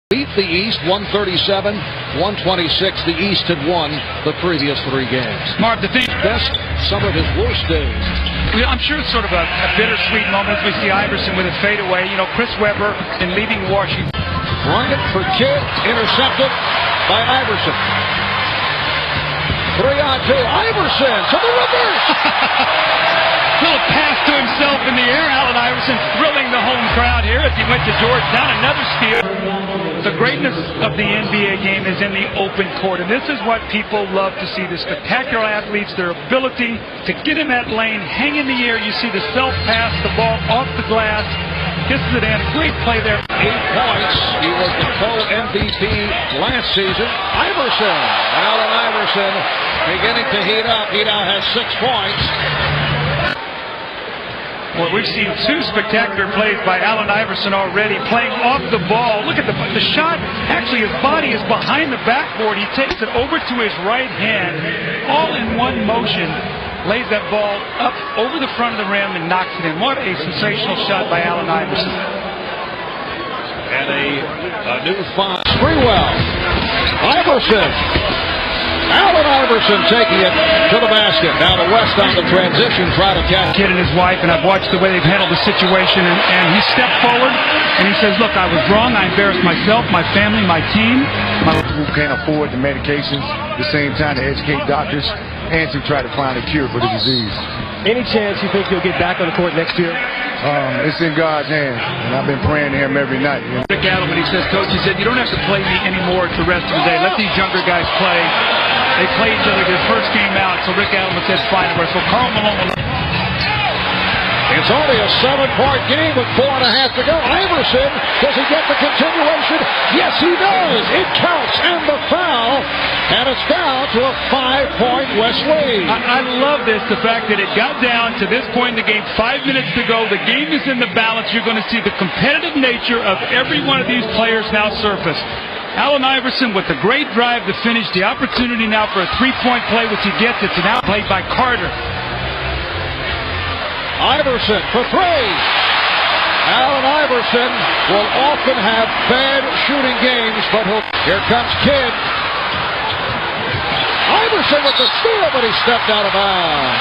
Beat the East 137-126. The East had won the previous 3 games. Marv, the thing Best, some of his worst days. I'm sure it's sort of a bittersweet moment as we see Iverson with his fadeaway. You know, Chris Webber in leaving Washington. Bryant for Kidd, intercepted by Iverson. 3-on-2, Iverson to the reverse. Little pass to himself in the air. Allen Iverson thrilling the home crowd here as he went to Georgetown. Another steal. The greatness of the NBA game is in the open court, and this is what people love to see. The spectacular athletes, their ability to get in that lane, hang in the air. You see the self-pass, the ball off the glass. Kisses it in. Great play there. 8 points. He was the co-MVP last season. Iverson. Allen Iverson beginning to heat up. He now has 6 points. Well, we've seen 2 spectacular plays by Allen Iverson already, playing off the ball. Look at the shot. Actually, his body is behind the backboard. He takes it over to his right hand, all in one motion, lays that ball up over the front of the rim and knocks it in. What a sensational shot by Allen Iverson. And a new find. Sprewell. Iverson. Allen Iverson taking it to the basket. Now the West on the transition, try to catch Kidd and his wife, and I've watched the way they've handled the situation, and he stepped forward and he says, look, I was wrong. I embarrassed myself, my family, my team. Who can't afford the medications, at the same time to educate doctors and to try to find a cure for the disease. Any chance you think he'll get back on the court next year? It's in God's hands, and I've been praying to him every night. Rick Adelman, he says, Coach, he said, you don't have to play me anymore the rest of the day. Let these younger guys play. They play each other their first game out, so Rick Adelman says, fine. So Karl Malone. It's only a 7-point game with 4.5 to go. Iverson, does he get the continuation? Yes, he does. It counts, and the foul, and it's down to a 5-point West lead. I love this, the fact that it got down to this point in the game, 5 minutes to go. The game is in the balance. You're going to see the competitive nature of every one of these players now surface. Allen Iverson with the great drive to finish, the opportunity now for a 3-point play, which he gets. It's now played by Carter. Iverson for 3. Allen Iverson will often have bad shooting games, but here comes Kidd. Iverson with the steal, but he stepped out of bounds.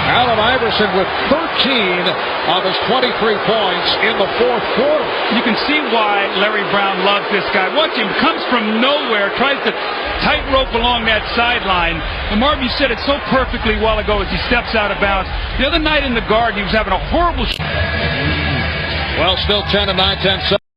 Allen Iverson with 13 of his 23 points in the 4th quarter. You can see why Larry Brown loves this guy. Watch him, comes from nowhere, tries to tightrope along that sideline. And Marv, you said it so perfectly a while ago as he steps out of bounds. The other night in the Garden, he was having a horrible... Well, still 10 and 9, 10-7.